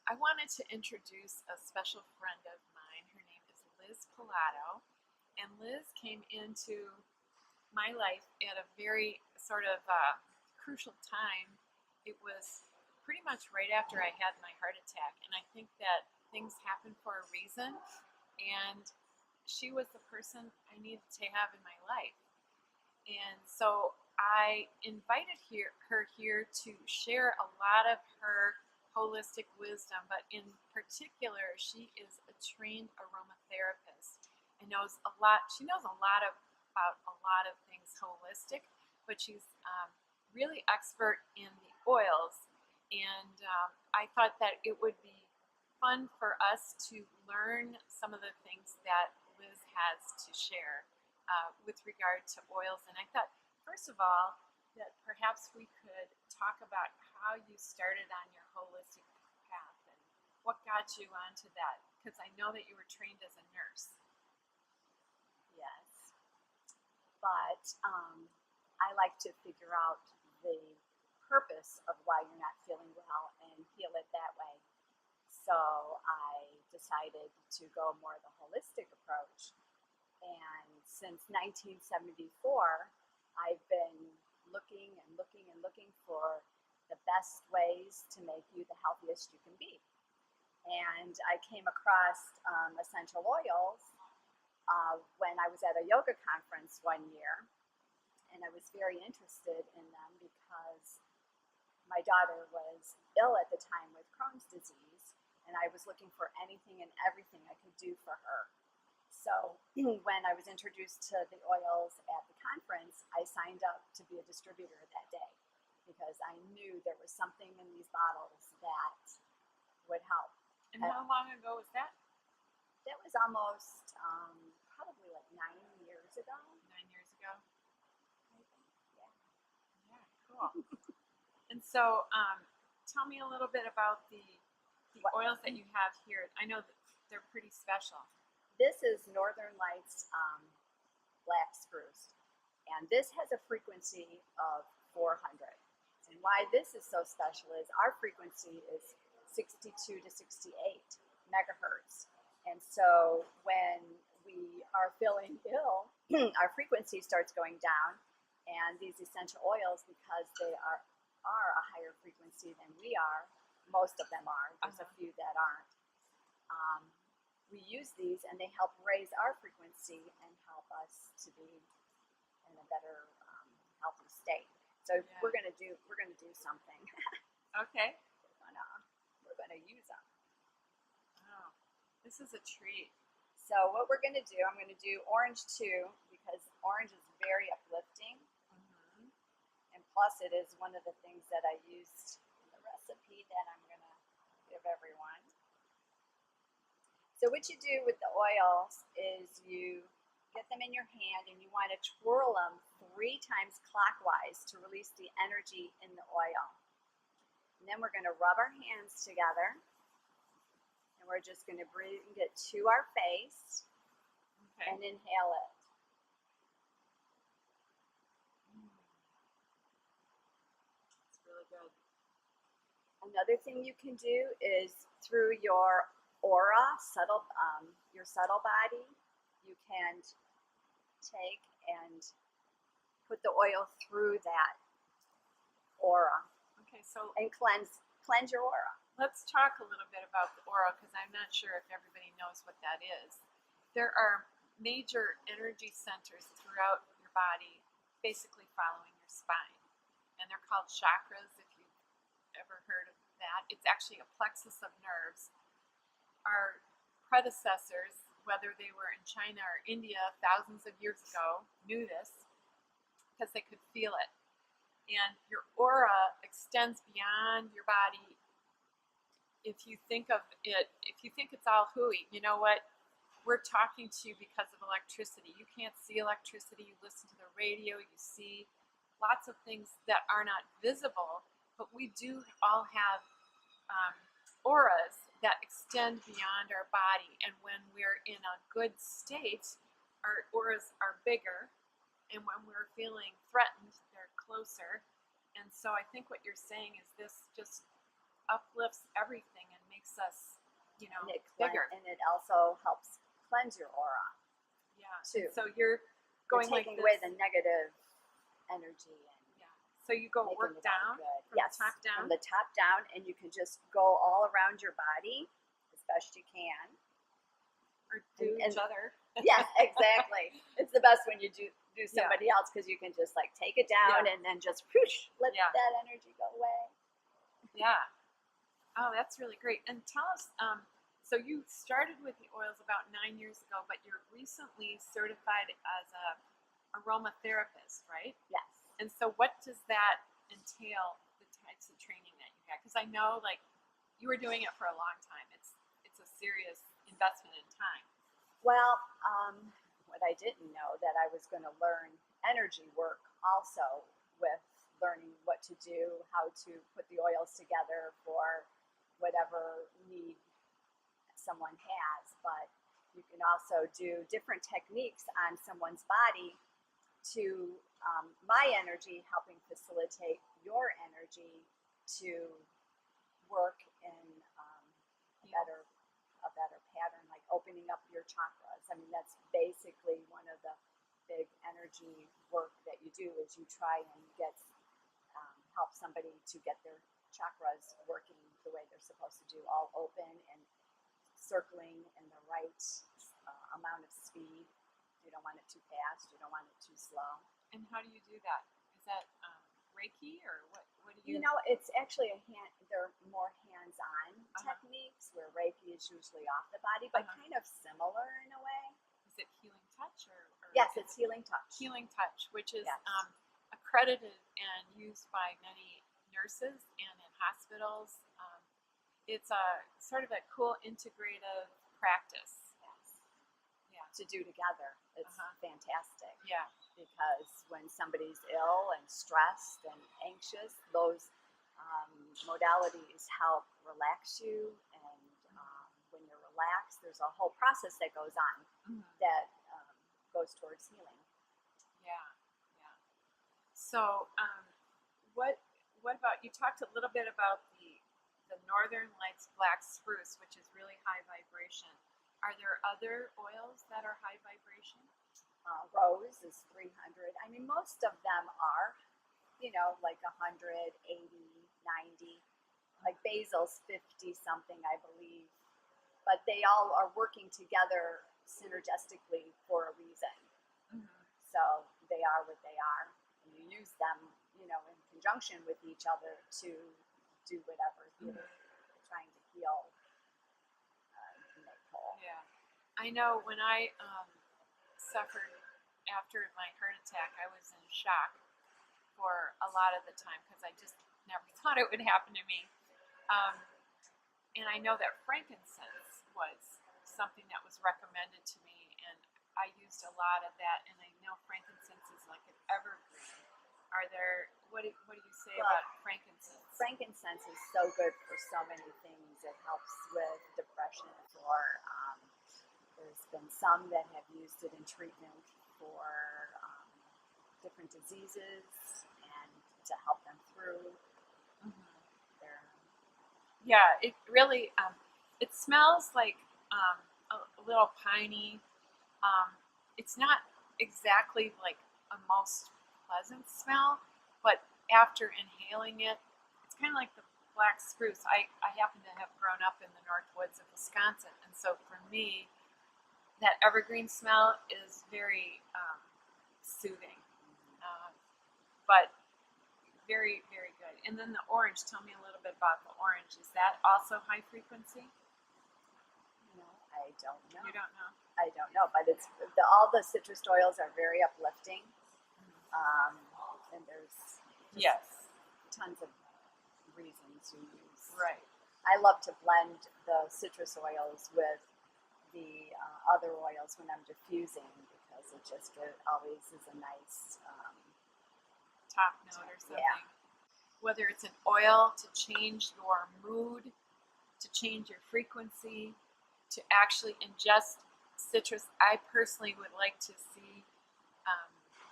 I wanted to introduce a special friend of mine. Her name is Liz Pilotto, and Liz came into my life at a very sort of crucial time. It was pretty much right after I had my heart attack, and I think that things happen for a reason, and she was the person I needed to have in my life. And so I invited her here to share a lot of her holistic wisdom, but in particular, she is a trained aromatherapist and knows a lot. She knows a lot about a lot of things holistic, but she's really expert in the oils. And I thought that it would be fun for us to learn some of the things that Liz has to share with regard to oils. And I thought, first of all, that perhaps we could talk about how you started on your holistic path and what got you onto that, because I know that you were trained as a nurse. Yes, but I like to figure out the purpose of why you're not feeling well and heal it that way. So I decided to go more the holistic approach. And since 1974, I've been looking and looking and looking for the best ways to make you the healthiest you can be. And I came across essential oils when I was at a yoga conference one year. And I was very interested in them because my daughter was ill at the time with Crohn's disease, and I was looking for anything and everything I could do for her. So when I was introduced to the oils at the conference, I signed up to be a distributor that day because I knew there was something in these bottles that would help. And how long ago was that? That was almost probably like 9 years ago. 9 years ago? Yeah. Yeah, cool. And so tell me a little bit about the oils that you have here. I know that they're pretty special. This is Northern Lights black spruce, and this has a frequency of 400. And why this is so special is our frequency is 62 to 68 megahertz. And so when we are feeling ill, our frequency starts going down, and these essential oils, because they are a higher frequency than we are, most of them are, there's a few that aren't, we use these and they help raise our frequency and help us to be in a better healthy state. So yeah. we're gonna do something. Okay. We're gonna use them. Oh, this is a treat. So what we're gonna do, I'm gonna do orange too, because orange is very uplifting. Mm-hmm. And plus it is one of the things that I used in the recipe that I'm gonna give everyone. So what you do with the oils is you get them in your hand and you want to twirl them 3 times clockwise to release the energy in the oil. And then we're going to rub our hands together and we're just going to bring it to our face and inhale it. It's really good. Another thing you can do is through your aura, your subtle body, you can take and put the oil through that aura. Okay, so and cleanse your aura. Let's talk a little bit about the aura, because I'm not sure if everybody knows what that is. There are major energy centers throughout your body, basically following your spine, and they're called chakras. If you've ever heard of that, it's actually a plexus of nerves. Our predecessors, whether they were in China or India thousands of years ago, knew this because they could feel it. And your aura extends beyond your body. If you think of it, if you think it's all hooey, you know what? We're talking to you because of electricity. You can't see electricity. You listen to the radio. You see lots of things that are not visible, but we do all have auras that extend beyond our body, and when we're in a good state, our auras are bigger, and when we're feeling threatened, they're closer. And so I think what you're saying is this just uplifts everything and makes makes us, And bigger. and it also helps cleanse your aura Yeah. too. And so you're You're going like taking this. away the negative energy and Yeah. So you go making work it all down good. from Yes, the top down. from the top down, and you can just go all around your body as best you can. Or do and- each other. Yes, exactly. It's the best when you do somebody else, because you can just like take it down Yeah. and then just whoosh, let Yeah. that energy go away. Yeah. Oh, that's really great. And tell us, so you started with the oils about 9 years ago, but you're recently certified as a aromatherapist, right? Yes. And so what does that entail, the types of training that you had? Because I know like you were doing it for a long time. It's a serious investment in time. Well, what I didn't know that I was going to learn energy work also, with learning what to do, how to put the oils together for whatever need someone has. But you can also do different techniques on someone's body to my energy, helping facilitate your energy to work in a better pattern, like opening up your chakras. I mean, that's basically one of the big energy work that you do, is you try and help somebody to get their chakras working the way they're supposed to do, all open and circling in the right amount of speed. You don't want it too fast, you don't want it too slow. And how do you do that? Is that Reiki or what do you? It's actually they're more hands-on techniques, where Reiki is usually off the body, but kind of similar in a way. Is it healing touch or Yes, it's healing touch. Healing touch, which is Yes. Accredited and used by many nurses and in hospitals. It's a sort of a cool integrative practice. Yes. Yeah. To do together. It's fantastic. Yeah. Because when somebody's ill and stressed and anxious, those modalities help relax you. And when you're relaxed, there's a whole process that goes on that goes towards healing. Yeah. Yeah. So, what about, you talked a little bit about the Northern Lights Black Spruce, which is really high vibration. Are there other oils that are high vibration? Rose is 300. I mean, most of them are, like 100, 80, 90. Like basil's 50 something, I believe. But they all are working together synergistically for a reason. So they are what they are. And you use them, in conjunction with each other to do whatever you're trying to heal and make whole. Yeah. I know when I suffered after my heart attack, I was in shock for a lot of the time because I just never thought it would happen to me. And I know that frankincense was something that was recommended to me, and I used a lot of that. And I know frankincense is like an evergreen. What do you say about frankincense? Frankincense is so good for so many things. It helps with depression. There's been some that have used it in treatment for different diseases and to help them through. Yeah, it really it smells like a little piney. It's not exactly like a most pleasant smell, but after inhaling it, it's kind of like the black spruce. I happen to have grown up in the North Woods of Wisconsin, and so for me, that evergreen smell is very soothing, but very, very good. And then the orange, tell me a little bit about the orange. Is that also high frequency? I don't know. You don't know? I don't know, but all the citrus oils are very uplifting. And there's tons of reasons you use. Right. I love to blend the citrus oils with the other oils when I'm diffusing, because it just always is a nice top note or something. Yeah. Whether it's an oil to change your mood, to change your frequency, to actually ingest citrus. I personally would like to see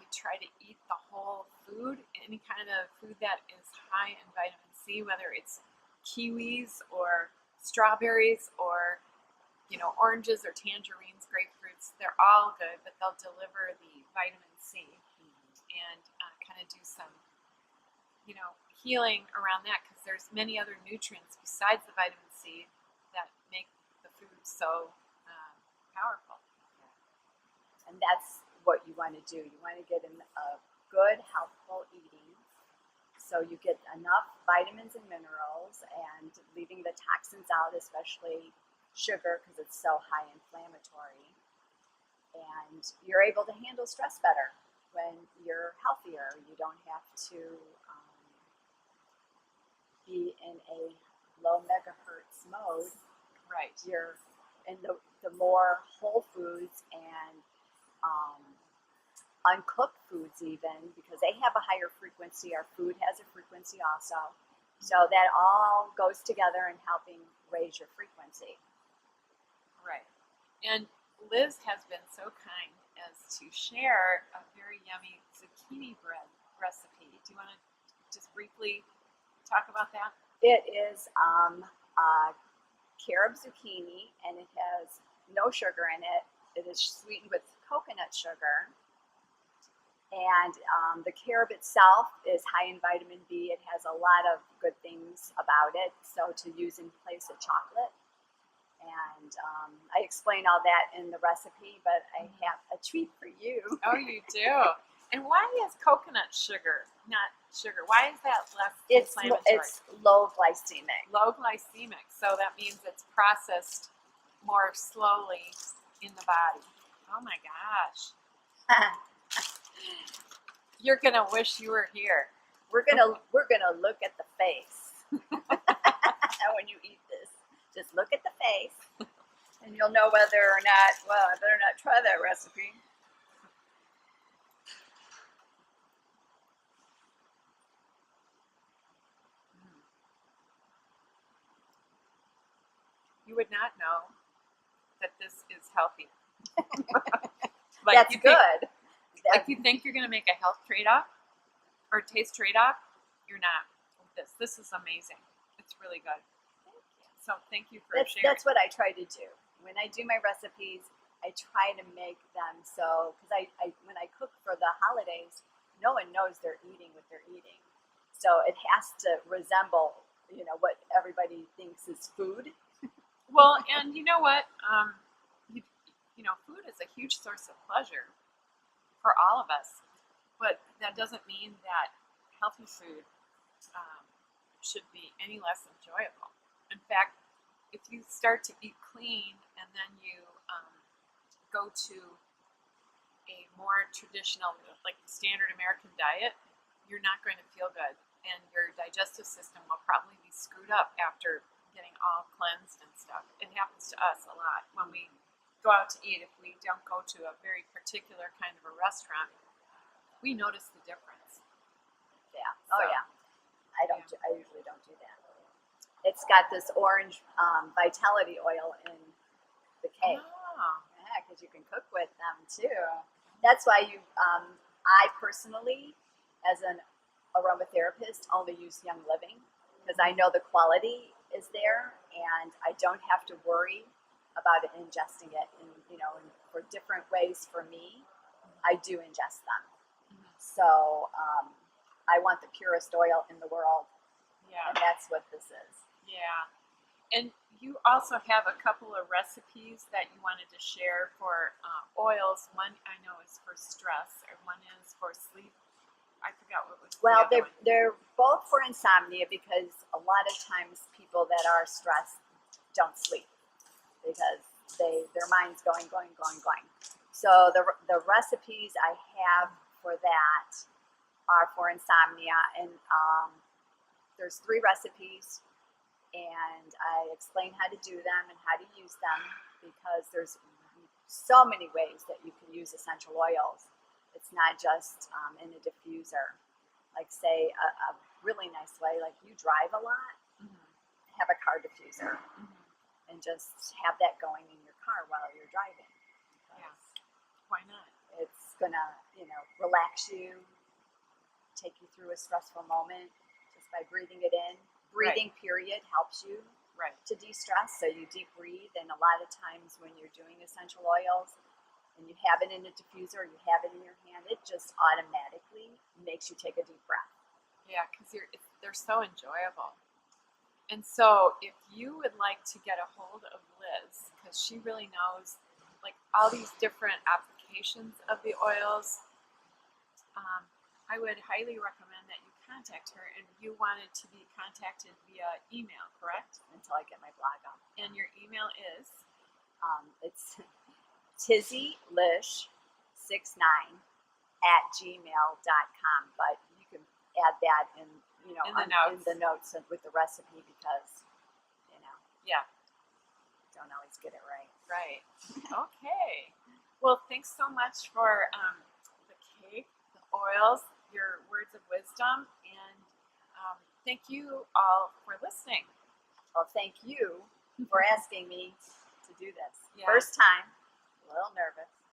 you try to eat the whole food, any kind of food that is high in vitamin C, whether it's kiwis or strawberries or oranges or tangerines, grapefruits, they're all good, but they'll deliver the vitamin C and kind of do some, healing around that, because there's many other nutrients besides the vitamin C that make the food so powerful. And that's what you want to do. You want to get in a good, healthful eating, so you get enough vitamins and minerals and leaving the toxins out, especially sugar, because it's so high inflammatory. And you're able to handle stress better when you're healthier. You don't have to be in a low megahertz mode. Right. You're in the more whole foods and uncooked foods, even, because they have a higher frequency. Our food has a frequency also. So that all goes together in helping raise your frequency. Right. And Liz has been so kind as to share a very yummy zucchini bread recipe. Do you want to just briefly talk about that? It is Carob zucchini, and it has no sugar in it. It is sweetened with coconut sugar. And the carob itself is high in vitamin B. It has a lot of good things about it, so to use in place of chocolate. And I explain all that in the recipe, but I have a treat for you. Oh, you do? And why is coconut sugar not sugar? Why is that less inflammatory? It's low glycemic. Low glycemic, so that means it's processed more slowly in the body. Oh my gosh. You're gonna wish you were here. We're gonna look at the face when you eat this. Just look at the face, and you'll know whether or not. Well, I better not try that recipe. You would not know that this is healthy. That's good. You think you're going to make a health trade-off or taste trade-off, you're not with this. This is amazing. It's really good. Thank you. So thank you for sharing. That's what I try to do. When I do my recipes, I try to make them so, because I when I cook for the holidays, no one knows they're eating what they're eating. So it has to resemble, what everybody thinks is food. Well, and you know what? Food is a huge source of pleasure for all of us, but that doesn't mean that healthy food should be any less enjoyable. In fact, if you start to eat clean and then you go to a more traditional, like the standard American diet, you're not going to feel good, and your digestive system will probably be screwed up after getting all cleansed and stuff. It happens to us a lot when we go out to eat. If we don't go to a very particular kind of a restaurant, we notice the difference. Yeah. Oh, yeah. I usually don't do that. It's got this orange vitality oil in the cake. Oh. Yeah, because you can cook with them too. That's why I personally, as an aromatherapist, only use Young Living, because I know the quality is there, and I don't have to worry about ingesting it for different ways. For me, I do ingest them. Mm-hmm. So I want the purest oil in the world. Yeah. And that's what this is. Yeah. And you also have a couple of recipes that you wanted to share for oils. One I know is for stress, or one is for sleep. I forgot what was. Well, the other one. they're both for insomnia, because a lot of times people that are stressed don't sleep because their mind's going. So the recipes I have for that are for insomnia, and there's 3 recipes, and I explain how to do them and how to use them, because there's so many ways that you can use essential oils. It's not just in a diffuser. Like, say, a really nice way, like you drive a lot, have a car diffuser, and just have that going in your car while you're driving. Yeah. Why not? It's gonna, relax you, take you through a stressful moment just by breathing it in. Breathing, period, helps you Right. to de-stress. So you deep breathe, and a lot of times when you're doing essential oils and you have it in a diffuser, or you have it in your hand, it just automatically makes you take a deep breath. Yeah, because they're so enjoyable. And so, if you would like to get a hold of Liz, because she really knows like all these different applications of the oils, I would highly recommend that you contact her. And you wanted to be contacted via email, correct? Until I get my blog up. And your email is? It's tizzylish69@gmail.com, but you can add that in, in the notes with the recipe, because, Yeah. don't always get it right. Right. Okay. Well, thanks so much for the cake, the oils, your words of wisdom, and thank you all for listening. Well, thank you for asking me to do this. Yeah. First time, a little nervous.